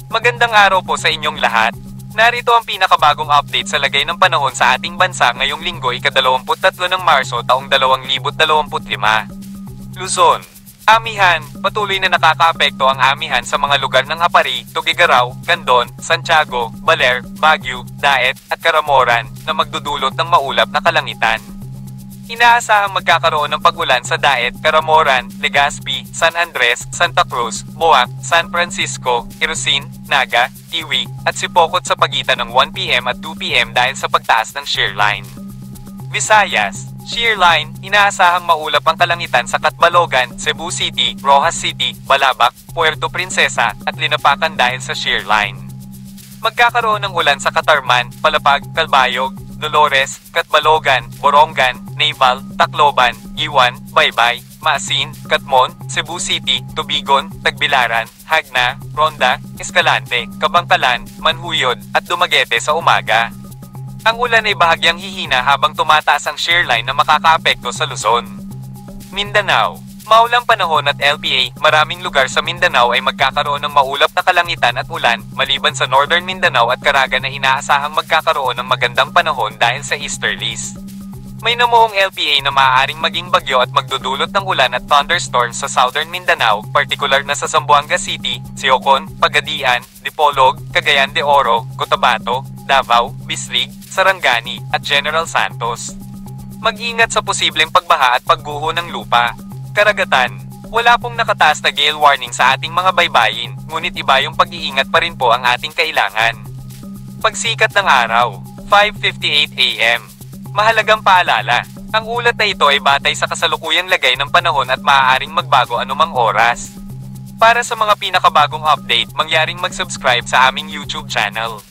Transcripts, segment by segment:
Magandang araw po sa inyong lahat. Narito ang pinakabagong update sa lagay ng panahon sa ating bansa ngayong linggo ika-23 ng Marso taong 2025. Luzon. Amihan, patuloy na nakakaapekto ang amihan sa mga lugar ng Apari, Tuguegarao, Candon, Santiago, Baler, Baguio, Daet at Caramoran na magdudulot ng maulap na kalangitan. Inaasahang magkakaroon ng pag-ulan sa Daet, Caramoran, Legazpi, San Andres, Santa Cruz, Boac, San Francisco, Irosin, Naga, Tiwi, at Sipocot sa pagitan ng 1 PM at 2 PM dahil sa pagtaas ng shear line. Visayas, shear line, inaasahang maulap ang kalangitan sa Catbalogan, Cebu City, Rojas City, Balabac, Puerto Princesa, at Linapacan dahil sa shear line. Magkakaroon ng ulan sa Catarman, Palapag, Calbayog, Dolores, Catbalogan, Borongan, Naval, Tacloban, Iwan, Baybay, Maasin, Catmon, Cebu City, Tubigon, Tagbilaran, Hagna, Ronda, Escalante, Kabangkalan, Manhuyod, at Dumaguete sa umaga. Ang ulan ay bahagyang hihina habang tumataas ang shear line na makakaapekto sa Luzon. Mindanao. Maulang panahon at LPA, maraming lugar sa Mindanao ay magkakaroon ng maulap na kalangitan at ulan, maliban sa Northern Mindanao at Caraga na inaasahang magkakaroon ng magandang panahon dahil sa easterlies. May namuong LPA na maaaring maging bagyo at magdudulot ng ulan at thunderstorms sa Southern Mindanao, partikular na sa Zamboanga City, Siocon, Pagadian, Dipolog, Cagayan de Oro, Cotabato, Davao, Bislig, Sarangani, at General Santos. Mag-ingat sa posibleng pagbaha at pagguho ng lupa. Karagatan. Wala pong nakataas na gale warning sa ating mga baybayin, ngunit iba yung pag-iingat pa rin po ang ating kailangan. Pagsikat ng araw, 5:58 AM. Mahalagang paalala, ang ulat na ito ay batay sa kasalukuyang lagay ng panahon at maaaring magbago anumang oras. Para sa mga pinakabagong update, mangyaring mag-subscribe sa aming YouTube channel.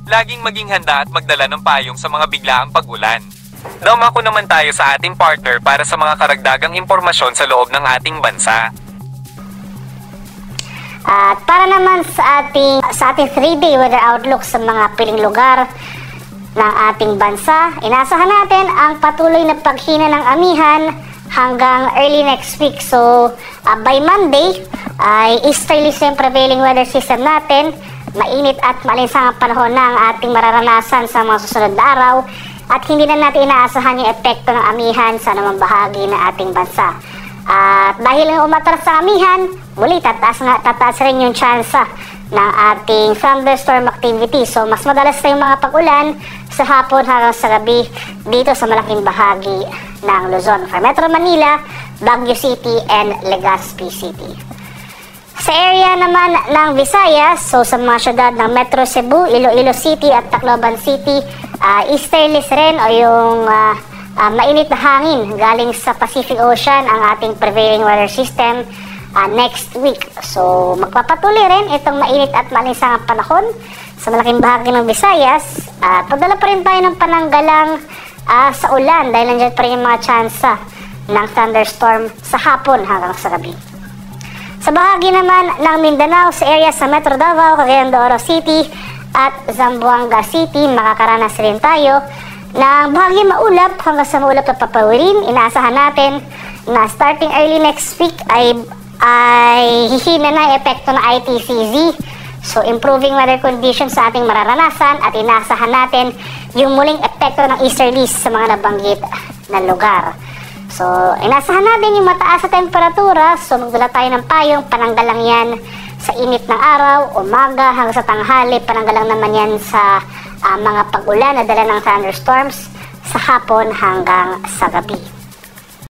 Laging maging handa at magdala ng payong sa mga biglaang pag-ulan. Dumako naman tayo sa ating partner para sa mga karagdagang impormasyon sa loob ng ating bansa. At para naman sa ating 3-day weather outlook sa mga piling lugar ng ating bansa, inasahan natin ang patuloy na paghina ng amihan hanggang early next week. So, by Monday, ay easterlies yung prevailing weather system natin. Mainit at malinsang ang panahon na ang ating mararanasan sa mga susunod na araw. At hindi na natin inaasahan yung epekto ng amihan sa anumang bahagi ng ating bansa. At dahil umatras sa amihan, muli tataas rin yung tsansa ng ating thunderstorm activity. So mas madalas na yung mga pag-ulan sa hapon hanggang sa gabi dito sa malaking bahagi ng Luzon. For Metro Manila, Baguio City, and Legazpi City. Sa area naman ng Visayas, so sa mga syudad ng Metro Cebu, Iloilo City at Tacloban City, easterlies rin o yung mainit na hangin galing sa Pacific Ocean ang ating prevailing weather system next week. So magpapatuloy rin itong mainit at malinsang panahon sa malaking bahagi ng Visayas. Pagdala pa rin tayo ng pananggalang sa ulan dahil nandiyan pa rin yung mga tsansa ng thunderstorm sa hapon hanggang sa gabi. Sa bahagi naman ng Mindanao, sa area sa Metro Davao, Cagayan de Oro City at Zamboanga City, makakaranas rin tayo ng bahagi maulap hanggang sa maulap na papawirin. Inaasahan natin na starting early next week ay hihina na epekto ng ITCZ. So improving weather conditions sa ating mararanasan at inaasahan natin yung muling epekto ng easterlies sa mga nabanggit na lugar. So, inasahan natin yung mataas sa temperatura. So, magdala tayo ng payong. Pananggalang yan sa init ng araw, umaga hanggang sa tanghali. Pananggalang naman yan sa mga pag-ulan na dala ng thunderstorms sa hapon hanggang sa gabi.